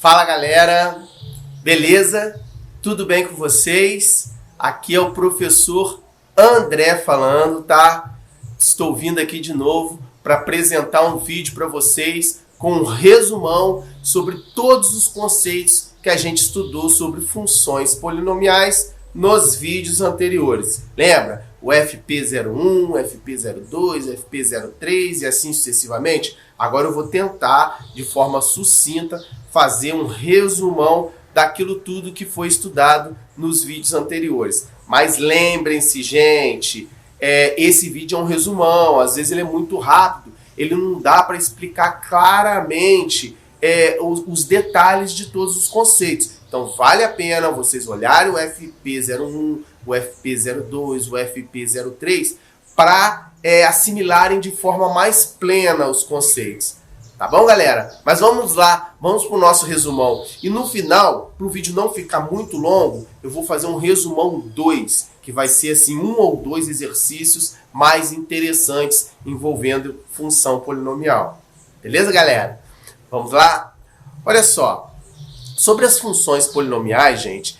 Fala galera, beleza? Tudo bem com vocês? Aqui é o professor André falando, tá? Estou vindo aqui de novo para apresentar um vídeo para vocês com um resumão sobre todos os conceitos que a gente estudou sobre funções polinomiais nos vídeos anteriores. Lembra? O FP01, FP02, FP03 e assim sucessivamente. Agora eu vou tentar, de forma sucinta, fazer um resumão daquilo tudo que foi estudado nos vídeos anteriores. Mas lembrem-se, gente, esse vídeo é um resumão, às vezes ele é muito rápido, ele não dá para explicar claramente os detalhes de todos os conceitos. Então vale a pena vocês olharem o FP01, o FP02, o FP03 para assimilarem de forma mais plena os conceitos. Tá bom, galera? Mas vamos lá, vamos para o nosso resumão. E no final, para o vídeo não ficar muito longo, eu vou fazer um resumão 2, que vai ser assim 1 ou 2 exercícios mais interessantes envolvendo função polinomial. Beleza, galera? Vamos lá? Olha só, sobre as funções polinomiais, gente,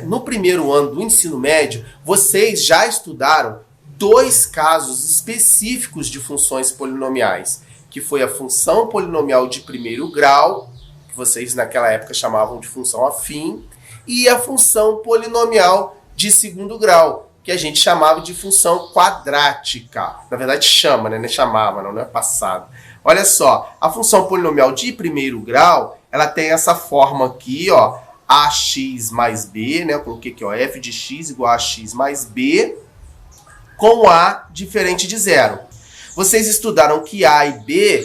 no primeiro ano do ensino médio, vocês já estudaram 2 casos específicos de funções polinomiais, que foi a função polinomial de primeiro grau, que vocês naquela época chamavam de função afim, e a função polinomial de segundo grau, que a gente chamava de função quadrática. Na verdade chama, né? Não chamava, não é passado. Olha só, a função polinomial de primeiro grau, ela tem essa forma aqui, ó, ax mais b, né? Eu coloquei aqui, ó, f de x igual a x mais b, com a diferente de zero. Vocês estudaram que a e b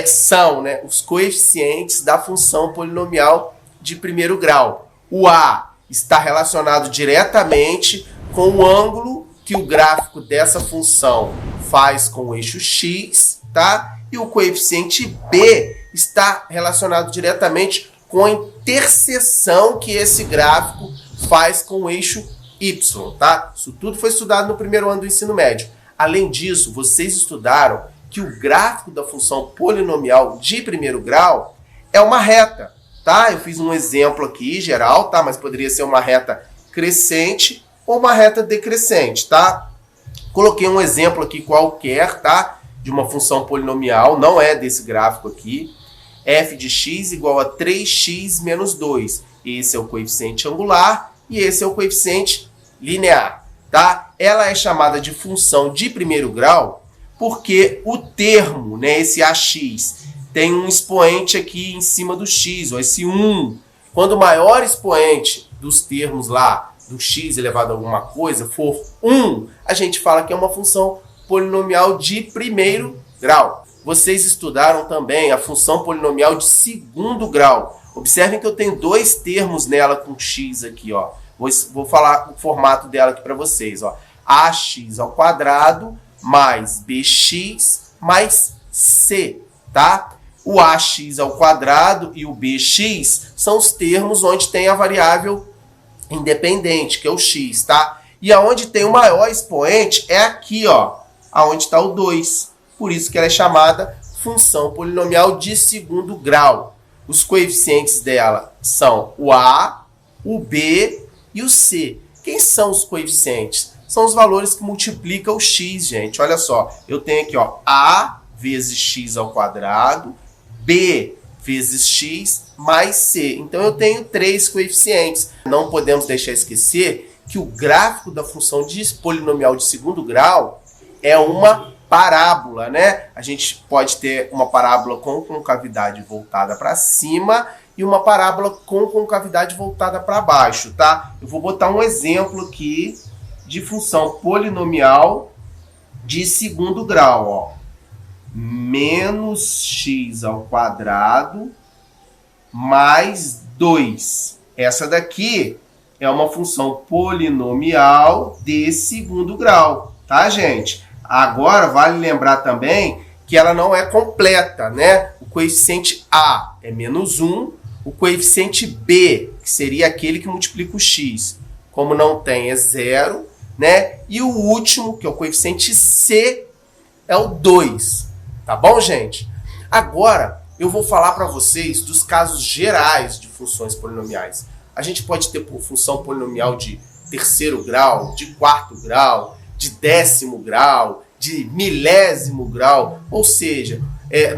são os coeficientes da função polinomial de primeiro grau. O a está relacionado diretamente com o ângulo que o gráfico dessa função faz com o eixo x, tá? E o coeficiente b está relacionado diretamente com a interseção que esse gráfico faz com o eixo y, tá? Isso tudo foi estudado no primeiro ano do ensino médio. Além disso, vocês estudaram que o gráfico da função polinomial de primeiro grau é uma reta, tá? Eu fiz um exemplo aqui geral, tá? Mas poderia ser uma reta crescente ou uma reta decrescente, tá? Coloquei um exemplo aqui qualquer, tá? De uma função polinomial, não é desse gráfico aqui. F de x igual a 3x menos 2. Esse é o coeficiente angular e esse é o coeficiente linear, tá? Ela é chamada de função de primeiro grau porque o termo, né, esse ax, tem um expoente aqui em cima do x, ó, esse 1. Quando o maior expoente dos termos lá, do x elevado a alguma coisa, for 1, a gente fala que é uma função polinomial de primeiro grau. Vocês estudaram também a função polinomial de segundo grau. Observem que eu tenho 2 termos nela com x aqui, ó. Vou falar o formato dela aqui para vocês, ó. Ax ao quadrado mais bx mais c, tá? O ax ao quadrado e o bx são os termos onde tem a variável independente, que é o x, tá? E aonde tem o maior expoente é aqui, ó, aonde está o 2. Por isso que ela é chamada função polinomial de segundo grau. Os coeficientes dela são o a, o b e o c. Quem são os coeficientes? São os valores que multiplicam o x, gente. Olha só, eu tenho aqui, ó, a vezes x ao quadrado, b vezes x mais c. Então eu tenho 3 coeficientes. Não podemos deixar esquecer que o gráfico da função polinomial de segundo grau é uma parábola, né? A gente pode ter uma parábola com concavidade voltada para cima e uma parábola com concavidade voltada para baixo, tá? Eu vou botar um exemplo aqui de função polinomial de segundo grau, ó. Menos x ao quadrado mais 2. Essa daqui é uma função polinomial de segundo grau, tá, gente? Agora, vale lembrar também que ela não é completa, né? O coeficiente a é menos 1, o coeficiente b, que seria aquele que multiplica o x, como não tem, é 0, né? E o último, que é o coeficiente c, é o 2. Tá bom, gente? Agora, eu vou falar para vocês dos casos gerais de funções polinomiais. A gente pode ter função polinomial de terceiro grau, de quarto grau, de 10º grau, de milésimo grau, ou seja,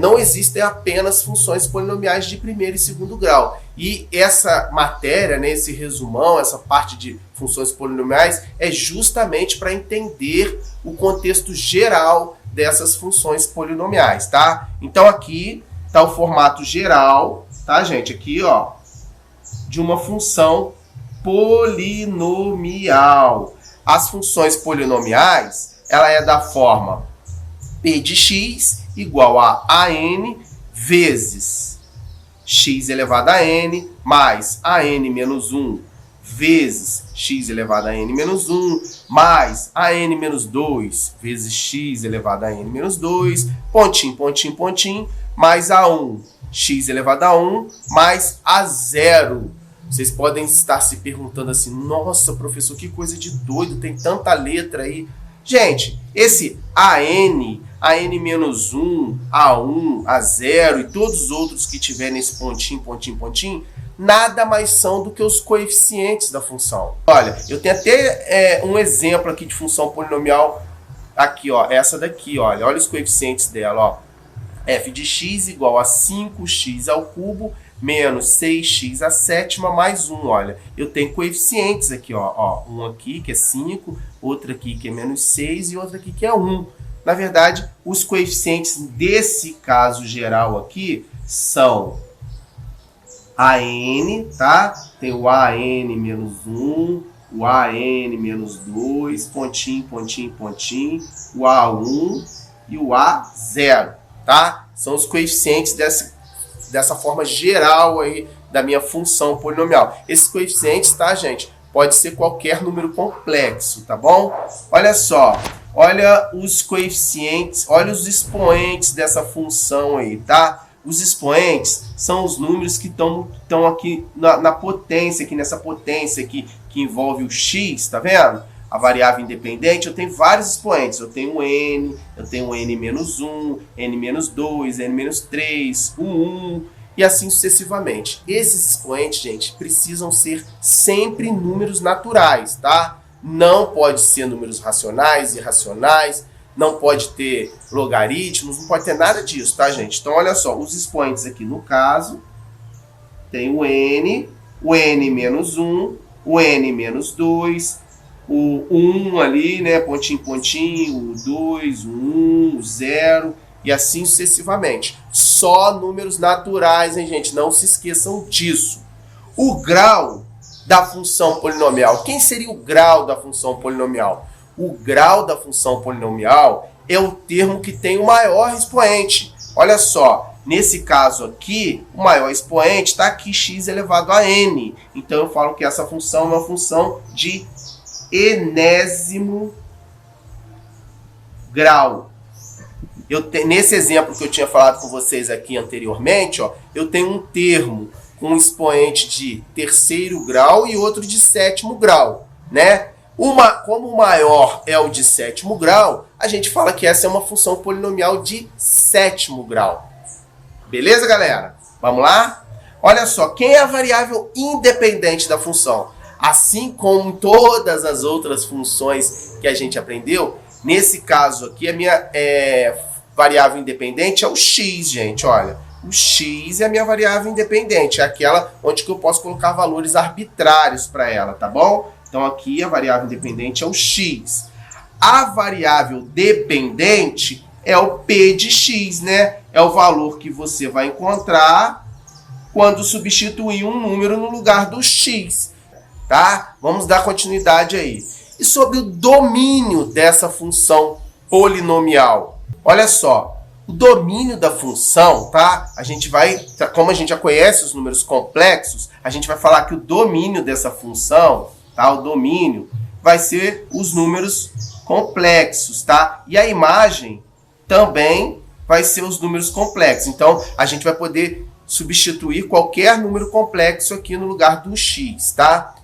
não existem apenas funções polinomiais de primeiro e segundo grau. E essa matéria, né, esse resumão, essa parte de funções polinomiais é justamente para entender o contexto geral dessas funções polinomiais, tá? Então aqui está o formato geral, tá, gente? Aqui, ó, de uma função polinomial. As funções polinomiais, ela é da forma p de x igual a an vezes x elevado a n mais an menos 1 vezes x elevado a n menos 1 mais an menos 2 vezes x elevado a n menos 2, pontinho, pontinho, pontinho, mais a1 x elevado a 1 mais a0. Vocês podem estar se perguntando assim, nossa, professor, que coisa de doido, tem tanta letra aí. Gente, esse an menos 1, a1, a0 e todos os outros que tiver nesse pontinho, pontinho, pontinho, nada mais são do que os coeficientes da função. Olha, eu tenho até um exemplo aqui de função polinomial, aqui, ó, essa daqui, olha os coeficientes dela, ó. F de x igual a 5x ao cubo menos 6x à sétima mais 1, olha. Eu tenho coeficientes aqui, ó, um aqui que é 5, outro aqui que é menos 6 e outro aqui que é 1. Na verdade, os coeficientes desse caso geral aqui são an, tá? Tem o an menos 1, o an menos 2, pontinho, pontinho, pontinho, o a1 e o a0, tá? São os coeficientes dessa forma geral aí da minha função polinomial. Esses coeficientes, tá, gente? Pode ser qualquer número complexo, tá bom? Olha só, olha os coeficientes, olha os expoentes dessa função aí, tá? Os expoentes são os números que estão aqui na potência, aqui nessa potência aqui, que envolve o x, tá vendo? A variável independente, eu tenho vários expoentes. Eu tenho o n, eu tenho o n menos 1, n menos 2, n menos 3, o 1, e assim sucessivamente. Esses expoentes, gente, precisam ser sempre números naturais, tá? Não pode ser números racionais, irracionais, não pode ter logaritmos, não pode ter nada disso, tá, gente? Então, olha só, os expoentes aqui, no caso, tem o n menos 1, o n menos 2, o 1 ali, né, pontinho, pontinho, o 2, o 1, o 0, e assim sucessivamente. Só números naturais, hein, gente? Não se esqueçam disso. O grau da função polinomial. Quem seria o grau da função polinomial? O grau da função polinomial é o termo que tem o maior expoente. Olha só, nesse caso aqui, o maior expoente está aqui, x elevado a n. Então eu falo que essa função é uma função de enésimo grau. Nesse exemplo que eu tinha falado com vocês aqui anteriormente, ó, eu tenho um termo com um expoente de terceiro grau e outro de sétimo grau, né? Como o maior é o de sétimo grau, a gente fala que essa é uma função polinomial de sétimo grau. Beleza, galera? Vamos lá? Olha só, quem é a variável independente da função? Assim como todas as outras funções que a gente aprendeu, nesse caso aqui, a minha variável independente é o x, gente, olha. O x é a minha variável independente, é aquela onde que eu posso colocar valores arbitrários para ela, tá bom? Então aqui a variável independente é o x. A variável dependente é o p de x, né? É o valor que você vai encontrar quando substituir um número no lugar do x, tá? Vamos dar continuidade aí. E sobre o domínio dessa função polinomial? Olha só, o domínio da função, tá? Como a gente já conhece os números complexos, a gente vai falar que o domínio dessa função, tá? O domínio vai ser os números complexos, tá? E a imagem também vai ser os números complexos. Então, a gente vai poder substituir qualquer número complexo aqui no lugar do x, tá?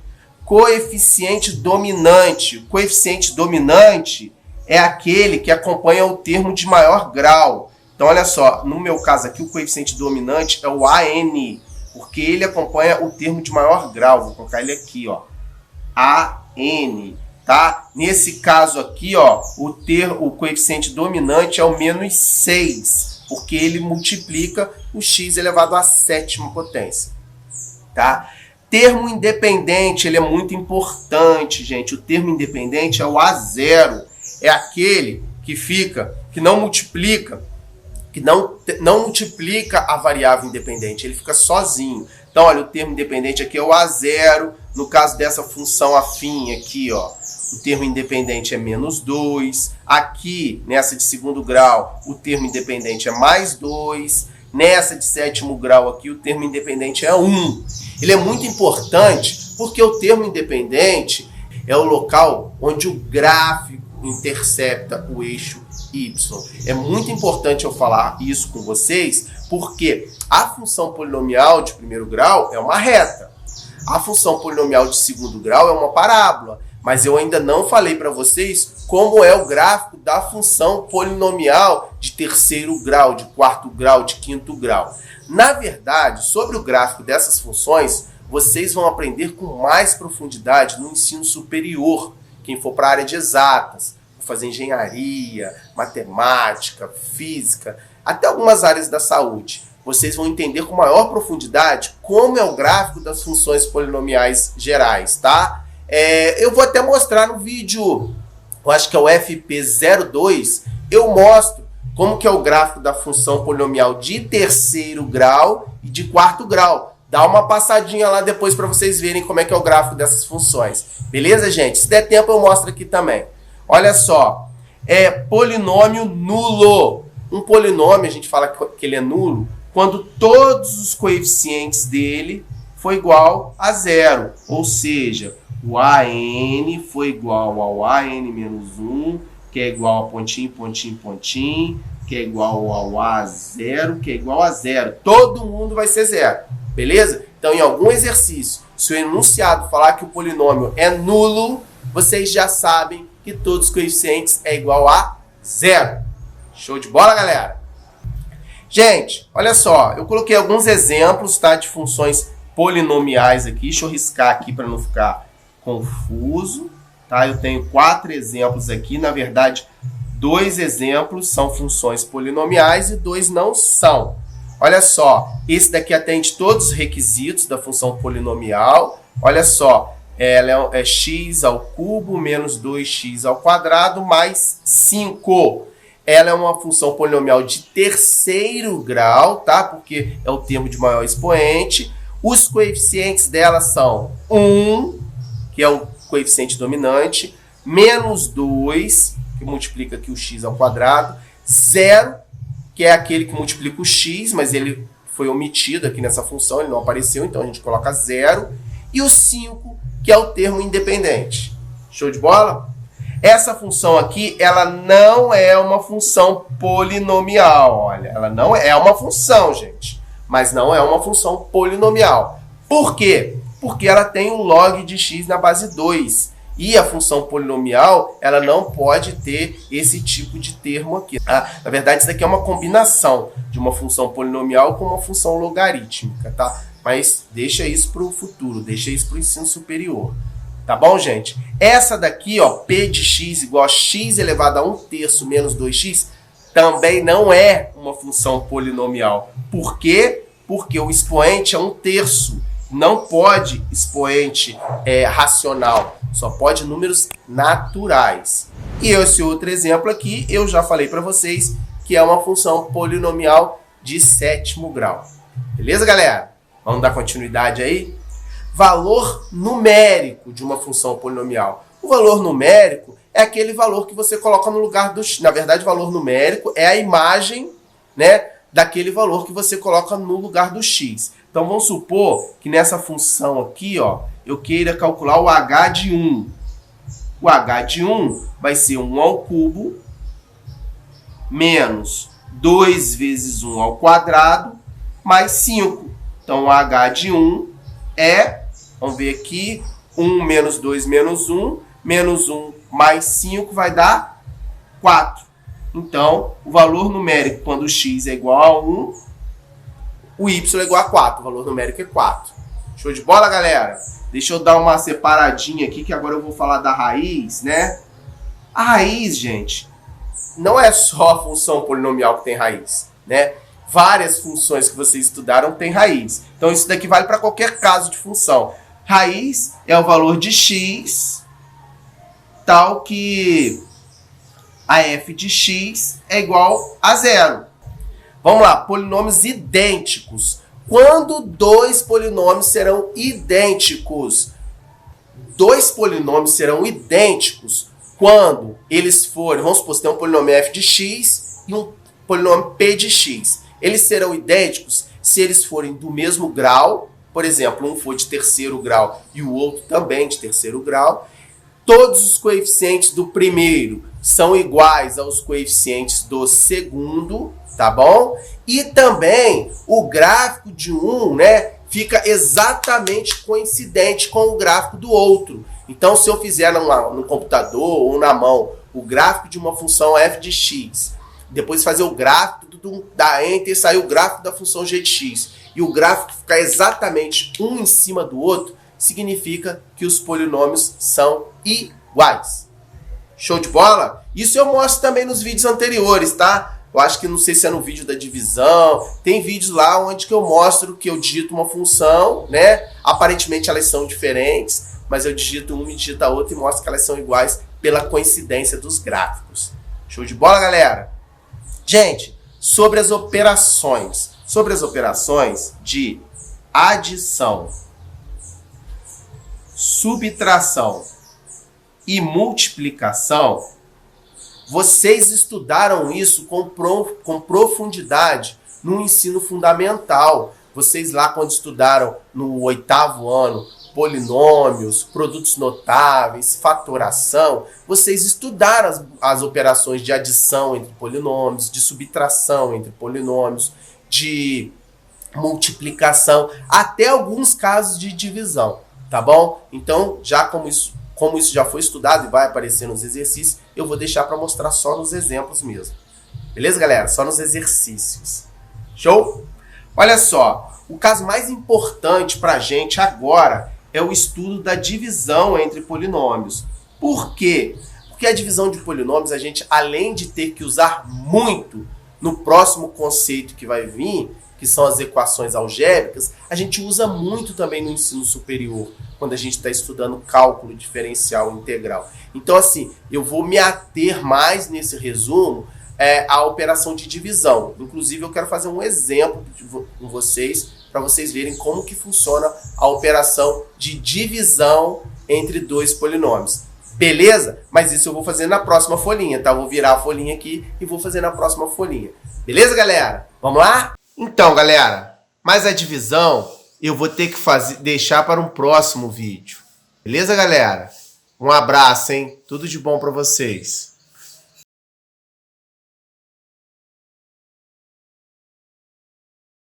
Coeficiente dominante. O coeficiente dominante é aquele que acompanha o termo de maior grau. Então, olha só, no meu caso aqui, o coeficiente dominante é o AN, porque ele acompanha o termo de maior grau. Vou colocar ele aqui, ó, AN, tá? Nesse caso aqui, ó, o coeficiente dominante é o -6, porque ele multiplica o x elevado à sétima potência, tá? Termo independente, ele é muito importante, gente. O termo independente é o A0, é aquele que não multiplica, não multiplica a variável independente, ele fica sozinho. Então, olha, o termo independente aqui é o A0, no caso dessa função afim aqui, ó, o termo independente é -2, aqui, nessa de segundo grau, o termo independente é +2, nessa de sétimo grau aqui, o termo independente é 1. Ele é muito importante porque o termo independente é o local onde o gráfico intercepta o eixo y. É muito importante eu falar isso com vocês, porque a função polinomial de primeiro grau é uma reta. A função polinomial de segundo grau é uma parábola, mas eu ainda não falei para vocês como é o gráfico da função polinomial de terceiro grau, de quarto grau, de quinto grau. Na verdade, sobre o gráfico dessas funções, vocês vão aprender com mais profundidade no ensino superior, quem for para a área de exatas, fazer engenharia, matemática, física, até algumas áreas da saúde. Vocês vão entender com maior profundidade como é o gráfico das funções polinomiais gerais, tá? Eu vou até mostrar no vídeo, eu acho que é o FP02, eu mostro como que é o gráfico da função polinomial de terceiro grau e de quarto grau. Dá uma passadinha lá depois para vocês verem como é que é o gráfico dessas funções. Beleza, gente? Se der tempo eu mostro aqui também. Olha só, é polinômio nulo. Um polinômio, a gente fala que ele é nulo quando todos os coeficientes dele for igual a 0. Ou seja, o AN foi igual ao AN-1, que é igual a pontinho, pontinho, pontinho, que é igual ao A0, que é igual a 0. Todo mundo vai ser 0, beleza? Então, em algum exercício, se o enunciado falar que o polinômio é nulo, vocês já sabem que todos os coeficientes é igual a 0. Show de bola, galera? Gente, olha só, eu coloquei alguns exemplos, tá, de funções polinomiais aqui. Deixa eu riscar aqui para não ficar confuso, tá? Eu tenho 4 exemplos aqui, na verdade, 2 exemplos são funções polinomiais e 2 não são. Olha só, esse daqui atende todos os requisitos da função polinomial. Olha só, ela é x ao cubo menos 2x ao quadrado mais 5. Ela é uma função polinomial de terceiro grau, tá? Porque é o termo de maior expoente. Os coeficientes dela são 1, que é o coeficiente dominante, menos 2, que multiplica aqui o x ao quadrado, 0, que é aquele que multiplica o x, mas ele foi omitido aqui nessa função, ele não apareceu, então a gente coloca 0, e o 5, que é o termo independente. Show de bola? Essa função aqui, ela não é uma função polinomial, olha, ela não é uma função, gente, mas não é uma função polinomial. Por quê? Porque ela tem um log de x na base 2. E a função polinomial, ela não pode ter esse tipo de termo aqui. Tá? Na verdade, isso daqui é uma combinação de uma função polinomial com uma função logarítmica, tá? Mas deixa isso para o futuro, deixa isso para o ensino superior. Tá bom, gente? Essa daqui, ó, p de x igual a x elevado a 1/3 menos 2x, também não é uma função polinomial. Por quê? Porque o expoente é 1/3. Não pode expoente racional, só pode números naturais. E esse outro exemplo aqui, eu já falei para vocês que é uma função polinomial de sétimo grau. Beleza, galera? Vamos dar continuidade aí? Valor numérico de uma função polinomial. O valor numérico é aquele valor que você coloca no lugar do x. Na verdade, o valor numérico é a imagem, né, daquele valor que você coloca no lugar do x. Então, vamos supor que nessa função aqui, ó, eu queira calcular o h de 1. O h de 1 vai ser 1 ao cubo menos 2 vezes 1 ao quadrado mais 5. Então, o h de 1 é, vamos ver aqui, 1 menos 2 menos 1 mais 5 vai dar 4. Então, o valor numérico, quando o x é igual a 1, o y é igual a 4. O valor numérico é 4. Show de bola, galera? Deixa eu dar uma separadinha aqui, que agora eu vou falar da raiz, né? A raiz, gente, não é só a função polinomial que tem raiz, né? Várias funções que vocês estudaram têm raiz. Então, isso daqui vale para qualquer caso de função. Raiz é o valor de x, tal que a f de x é igual a 0. Vamos lá, polinômios idênticos. Quando dois polinômios serão idênticos? Dois polinômios serão idênticos quando eles forem, vamos supor, tem um polinômio f de x e um polinômio p de x. Eles serão idênticos se eles forem do mesmo grau, por exemplo, um for de terceiro grau e o outro também de terceiro grau. Todos os coeficientes do primeiro são iguais aos coeficientes do segundo, tá bom? E também o gráfico de um, né, fica exatamente coincidente com o gráfico do outro. Então, se eu fizer no computador ou na mão o gráfico de uma função f de x, depois fazer o gráfico da enter e sair o gráfico da função g de x, e o gráfico ficar exatamente um em cima do outro, significa que os polinômios são iguais. Show de bola? Isso eu mostro também nos vídeos anteriores, tá? Eu acho que não sei se é no vídeo da divisão. Tem vídeos lá onde que eu mostro que eu digito uma função, né? Aparentemente elas são diferentes, mas eu digito uma e digito a outra e mostro que elas são iguais pela coincidência dos gráficos. Show de bola, galera? Gente, sobre as operações. Sobre as operações de adição, subtração e multiplicação, vocês estudaram isso com profundidade no ensino fundamental. Vocês lá quando estudaram no 8º ano, polinômios, produtos notáveis, fatoração, vocês estudaram as operações de adição entre polinômios, de subtração entre polinômios, de multiplicação, até alguns casos de divisão, tá bom? Então, já como isso já foi estudado e vai aparecer nos exercícios, eu vou deixar para mostrar só nos exemplos mesmo. Beleza, galera? Só nos exercícios. Show? Olha só, o caso mais importante para a gente agora é o estudo da divisão entre polinômios. Por quê? Porque a divisão de polinômios, a gente, além de ter que usar muito no próximo conceito que vai vir, que são as equações algébricas, a gente usa muito também no ensino superior, quando a gente está estudando cálculo diferencial integral. Então, assim, eu vou me ater mais nesse resumo à operação de divisão. Inclusive, eu quero fazer um exemplo com vocês, para vocês verem como que funciona a operação de divisão entre dois polinômios. Beleza? Mas isso eu vou fazer na próxima folhinha, tá? Eu vou virar a folhinha aqui e vou fazer na próxima folhinha. Beleza, galera? Vamos lá? Então, galera, mas a divisão eu vou ter que deixar para um próximo vídeo. Beleza, galera? Um abraço, hein? Tudo de bom para vocês.